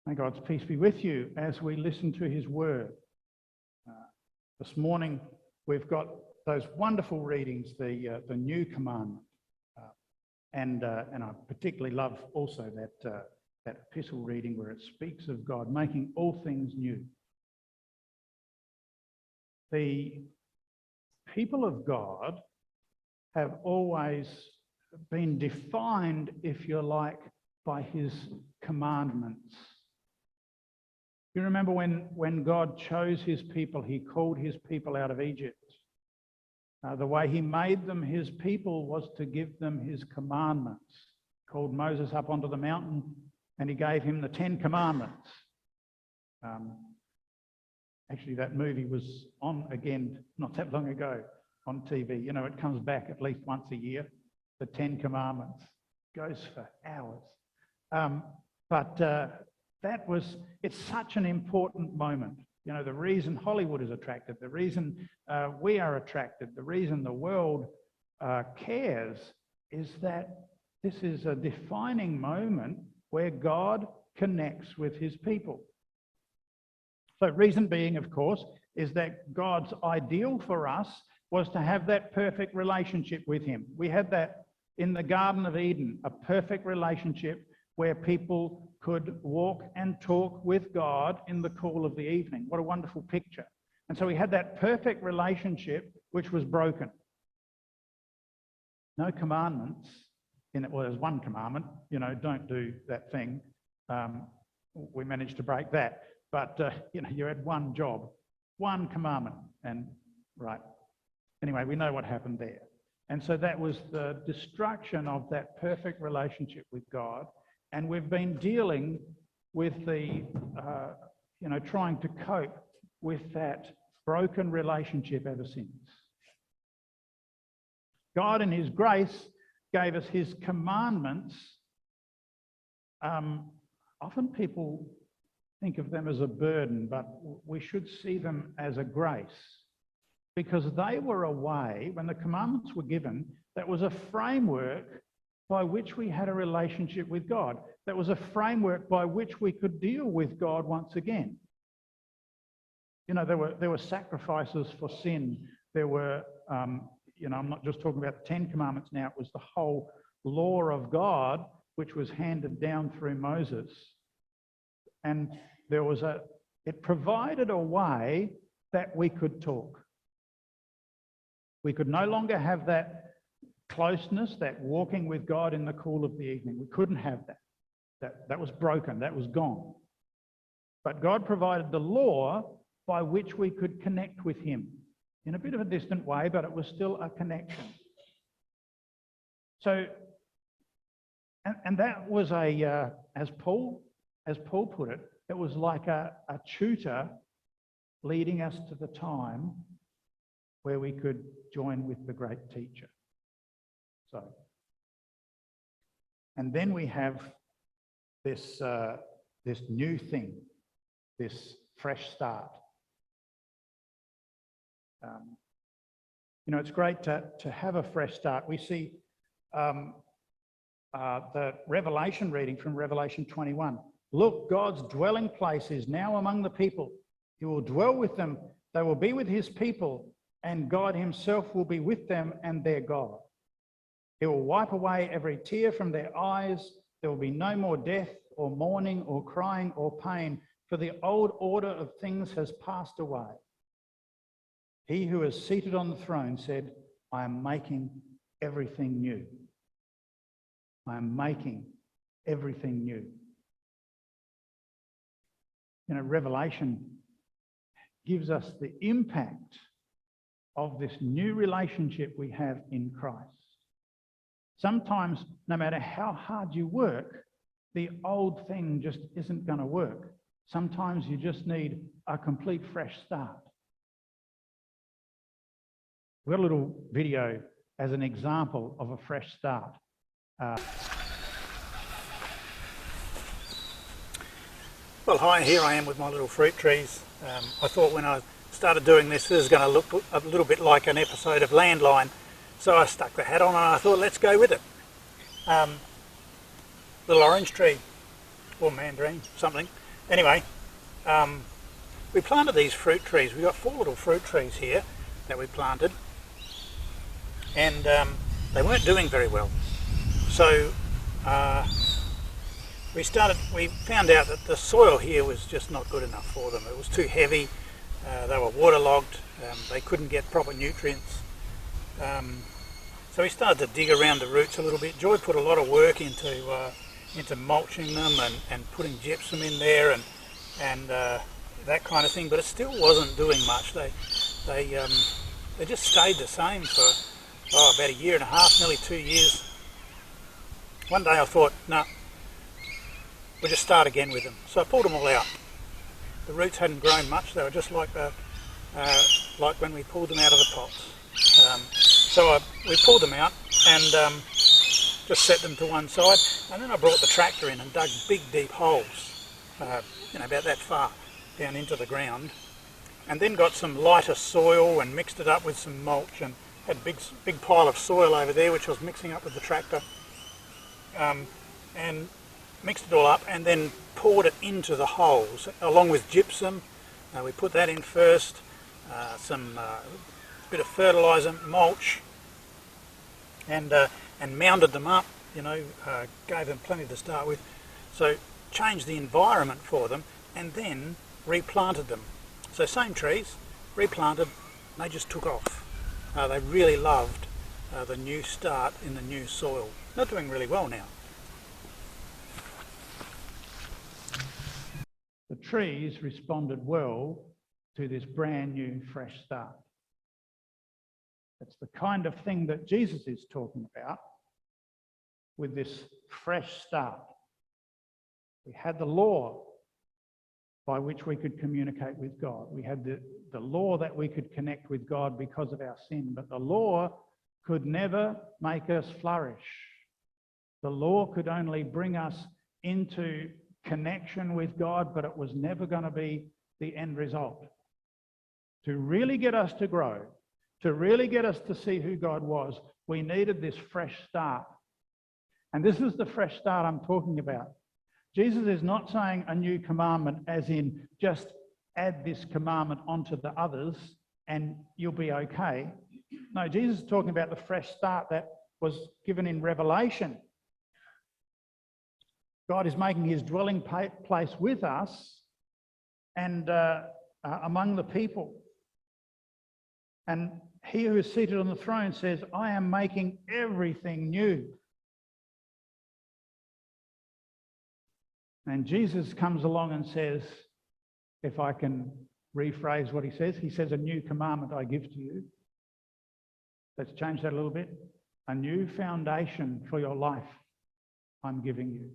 May God's peace be with you as we listen to his word. This morning we've got those wonderful readings, the new commandment. And I particularly love also that epistle reading where it speaks of God making all things new. The people of God have always been defined, if you like, by his commandments. You remember when God chose his people, he called his people out of Egypt. The way he made them his people was to give them his commandments. He called Moses up onto the mountain and he gave him the 10 Commandments. Actually, that movie was on again not that long ago on TV. You know, it comes back at least once a year, the 10 Commandments. Goes for hours. It's such an important moment. You know, the reason Hollywood is attracted, the reason we are attracted, the reason the world cares is that this is a defining moment where God connects with his people. So reason being, of course, is that God's ideal for us was to have that perfect relationship with him. We had that in the Garden of Eden, a perfect relationship where people could walk and talk with God in the cool of the evening. What a wonderful picture. And so we had that perfect relationship which was broken. No commandments. Well, there's one commandment, you know, don't do that thing. We managed to break that. But, you had one job, one commandment. And, right. Anyway, we know what happened there. And so that was the destruction of that perfect relationship with God. And we've been dealing with trying to cope with that broken relationship ever since. God in his grace gave us his commandments. Often people think of them as a burden, but we should see them as a grace because they were a way, when the commandments were given, that was a framework by which we had a relationship with God. That was a framework by which we could deal with God once again. You know, there were sacrifices for sin. There were, I'm not just talking about the 10 Commandments now, it was the whole law of God, which was handed down through Moses. And it provided a way that we could talk. We could no longer have that closeness, that walking with God in the cool of the evening. We couldn't have that. That was broken. That was gone. But God provided the law by which we could connect with him in a bit of a distant way, but it was still a connection. So, and that was as Paul put it, it was like a tutor leading us to the time where we could join with the great teacher. So, and then we have this new thing, this fresh start. It's great to have a fresh start. We see the Revelation reading from Revelation 21. Look, God's dwelling place is now among the people. He will dwell with them. They will be with his people, and God himself will be with them and their God. He will wipe away every tear from their eyes. There will be no more death or mourning or crying or pain, for the old order of things has passed away. He who is seated on the throne said, I am making everything new. I am making everything new. Revelation gives us the impact of this new relationship we have in Christ. Sometimes, no matter how hard you work, the old thing just isn't going to work. Sometimes you just need a complete fresh start. We've got a little video as an example of a fresh start. Well, hi, here I am with my little fruit trees. I thought when I started doing this is going to look a little bit like an episode of Landline, so I stuck the hat on and I thought, let's go with it. Little orange tree, or mandarin, something. Anyway, we planted these fruit trees. We've got 4 little fruit trees here that we planted, and they weren't doing very well. So we found out that the soil here was just not good enough for them. It was too heavy, they were waterlogged, they couldn't get proper nutrients. So we started to dig around the roots a little bit. Joy put a lot of work into mulching them and putting gypsum in there and that kind of thing, but it still wasn't doing much. They just stayed the same for about 1.5 years, nearly 2 years. One day I thought, no, we'll just start again with them. So I pulled them all out. The roots hadn't grown much. They were just like when we pulled them out of the pots. So we pulled them out and just set them to one side, and then I brought the tractor in and dug big deep holes, about that far down into the ground, and then got some lighter soil and mixed it up with some mulch, and had a big pile of soil over there which I was mixing up with the tractor, and mixed it all up and then poured it into the holes along with gypsum. We put that in first, some bit of fertiliser, mulch, and mounded them up, gave them plenty to start with. So changed the environment for them and then replanted them. So same trees, replanted, they just took off. They really loved the new start in the new soil. They're doing really well now. The trees responded well to this brand new fresh start. It's the kind of thing that Jesus is talking about with this fresh start. We had the law by which we could communicate with God. We had the law that we could connect with God because of our sin, but the law could never make us flourish. The law could only bring us into connection with God, but it was never going to be the end result. To really get us to grow, to really get us to see who God was, we needed this fresh start. And this is the fresh start I'm talking about. Jesus is not saying a new commandment as in just add this commandment onto the others and you'll be okay. No, Jesus is talking about the fresh start that was given in Revelation. God is making his dwelling place with us and among the people. And he who is seated on the throne says, I am making everything new. And Jesus comes along and says, if I can rephrase what he says, a new commandment I give to you. Let's change that a little bit. A new foundation for your life I'm giving you.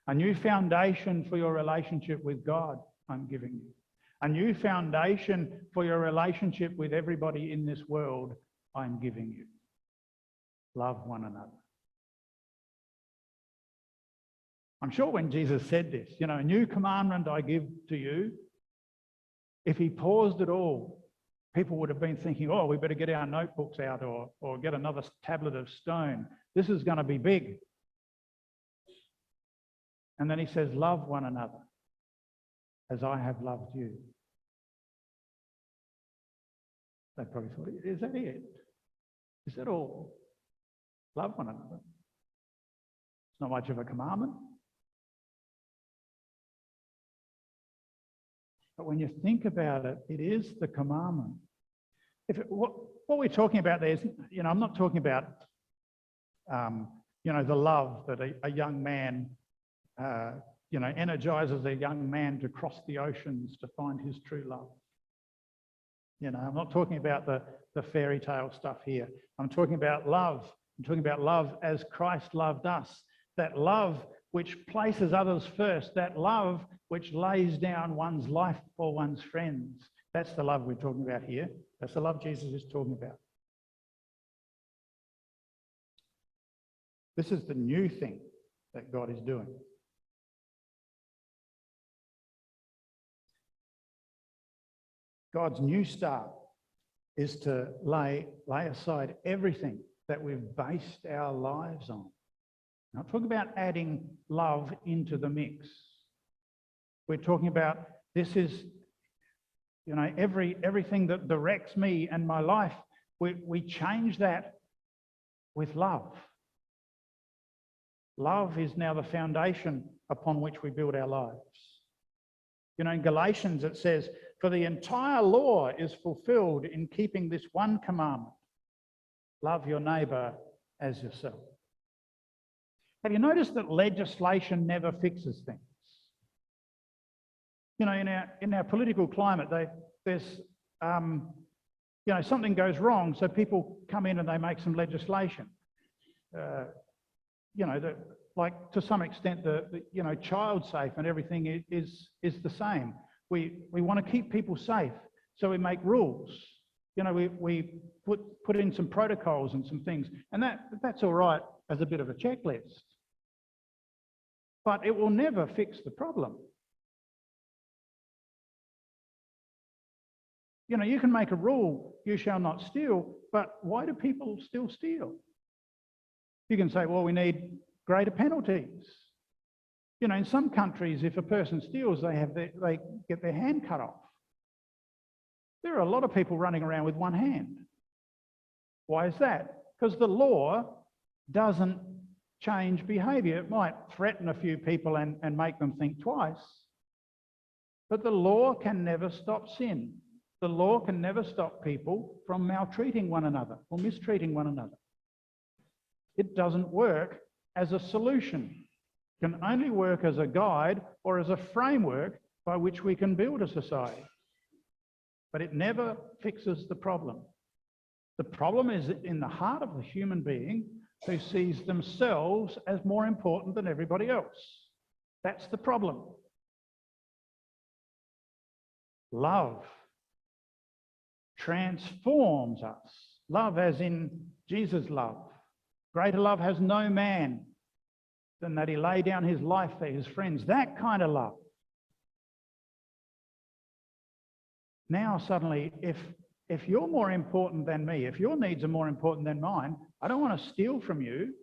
A new foundation for your relationship with God I'm giving you. A new foundation for your relationship with everybody in this world I'm giving you. Love one another. I'm sure when Jesus said this, a new commandment I give to you, if he paused at all, people would have been thinking, oh, we better get our notebooks out or get another tablet of stone. This is going to be big. And then he says, love one another as I have loved you. They probably thought, is that it? Is that all? Love one another. It's not much of a commandment. But when you think about it, it is the commandment. What we're talking about there is, I'm not talking about, the love that a young man, energizes a young man to cross the oceans to find his true love. I'm not talking about the fairy tale stuff here. I'm talking about love. I'm talking about love as Christ loved us. That love which places others first. That love which lays down one's life for one's friends. That's the love we're talking about here. That's the love Jesus is talking about. This is the new thing that God is doing. God's new start is to lay aside everything that we've based our lives on. I'm not talking about adding love into the mix. We're talking about this is, you know, everything that directs me and my life. We change that with love. Love is now the foundation upon which we build our lives. You know, in Galatians it says, "For the entire law is fulfilled in keeping this one commandment: love your neighbour as yourself." Have you noticed that legislation never fixes things? You know, in our political climate, there's you know, something goes wrong, so people come in and they make some legislation. You know, like to some extent, you know, child safe and everything is the same. We want to keep people safe, so we make rules. You know, we put in some protocols and some things, and that's all right as a bit of a checklist. But it will never fix the problem. You know, you can make a rule, "You shall not steal," but why do people still steal? You can say, well, we need greater penalties. You know, in some countries, if a person steals, they get their hand cut off. There are a lot of people running around with one hand. Why is that? Because the law doesn't change behaviour. It might threaten a few people and make them think twice, but the law can never stop sin. The law can never stop people from maltreating one another or mistreating one another. It doesn't work as a solution. It can only work as a guide or as a framework by which we can build a society. But it never fixes the problem. The problem is in the heart of the human being who sees themselves as more important than everybody else. That's the problem. Love transforms us. Love as in Jesus' love. Greater love has no man than that he lay down his life for his friends. That kind of love. Now suddenly, if you're more important than me, if your needs are more important than mine, I don't want to steal from you.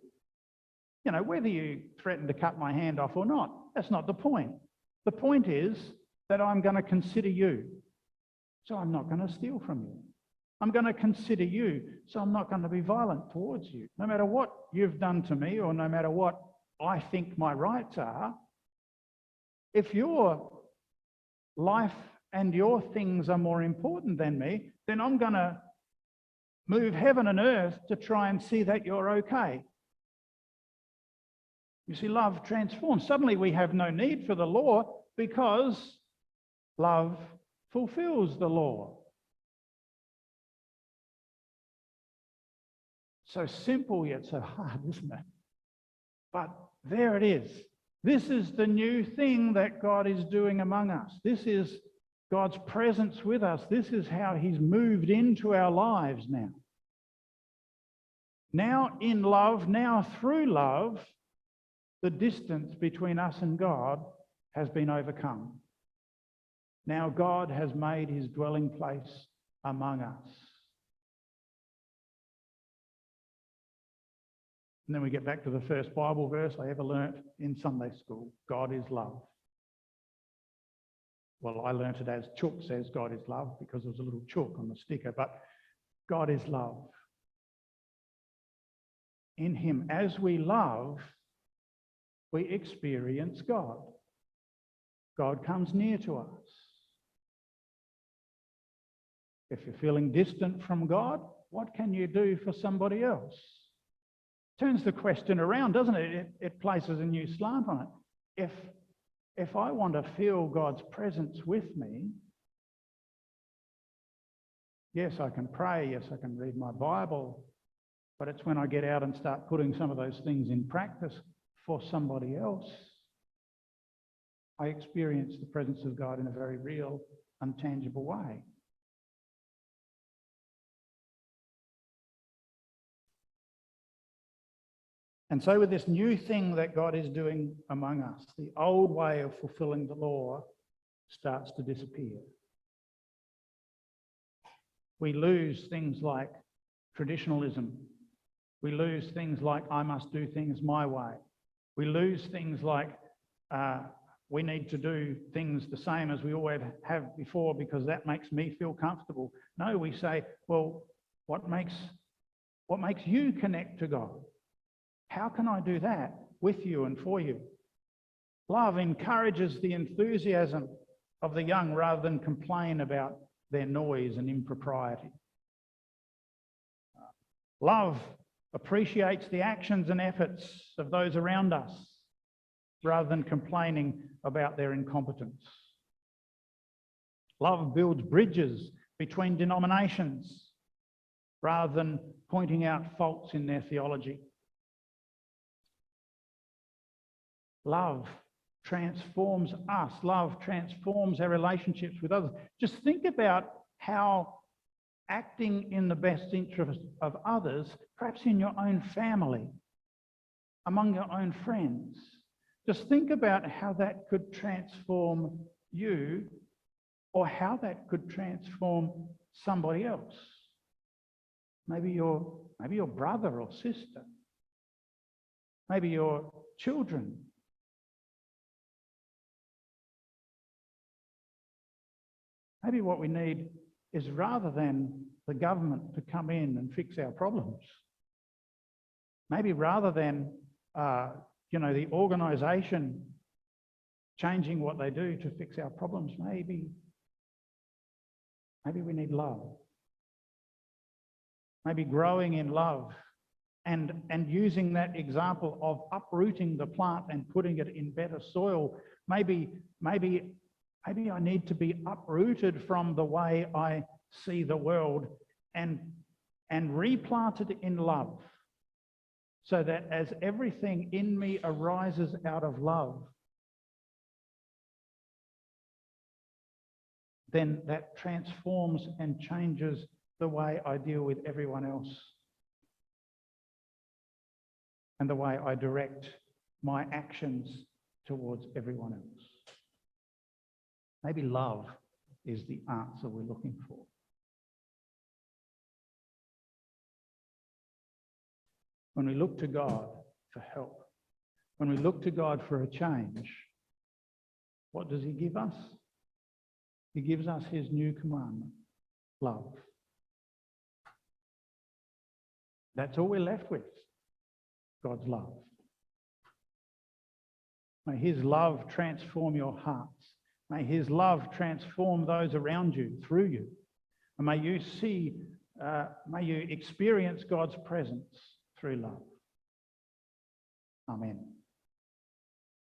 You know, whether you threaten to cut my hand off or not, that's not the point. The point is that I'm going to consider you, so I'm not going to steal from you. I'm going to consider you, so I'm not going to be violent towards you. No matter what you've done to me or no matter what I think my rights are, if your life and your things are more important than me, then I'm going to move heaven and earth to try and see that you're okay. You see, love transforms. Suddenly we have no need for the law because love fulfills the law. So simple yet so hard, isn't it? But there it is. This is the new thing that God is doing among us. This is God's presence with us. This is how he's moved into our lives now. Now in love, now through love, the distance between us and God has been overcome. Now God has made his dwelling place among us. And then we get back to the first Bible verse I ever learnt in Sunday school. God is love. Well, I learnt it as Chook says God is love because there was a little chook on the sticker, but God is love. In him, as we love, we experience God. God comes near to us. If you're feeling distant from God, what can you do for somebody else? Turns the question around, doesn't it? It places a new slant on it. If I want to feel God's presence with me, yes, I can pray, yes, I can read my Bible, but it's when I get out and start putting some of those things in practice for somebody else, I experience the presence of God in a very real, untangible way. And so with this new thing that God is doing among us, the old way of fulfilling the law starts to disappear. We lose things like traditionalism. We lose things like I must do things my way. We lose things like we need to do things the same as we always have before because that makes me feel comfortable. No, we say, well, what makes you connect to God? How can I do that with you and for you? Love encourages the enthusiasm of the young rather than complain about their noise and impropriety. Love appreciates the actions and efforts of those around us rather than complaining about their incompetence. Love builds bridges between denominations rather than pointing out faults in their theology. Love transforms us. Love transforms our relationships with others. Just think about how acting in the best interest of others, perhaps in your own family, among your own friends, just think about how that could transform you or how that could transform somebody else. Maybe your brother or sister. Maybe your children. Maybe what we need is rather than the government to come in and fix our problems, maybe rather than the organisation changing what they do to fix our problems, maybe we need love. Maybe growing in love and using that example of uprooting the plant and putting it in better soil. Maybe I need to be uprooted from the way I see the world and replanted in love, so that as everything in me arises out of love, then that transforms and changes the way I deal with everyone else and the way I direct my actions towards everyone else. Maybe love is the answer we're looking for. When we look to God for help, when we look to God for a change, what does he give us? He gives us his new commandment, love. That's all we're left with, God's love. May his love transform your hearts. May his love transform those around you, through you. And may you experience God's presence through love. Amen.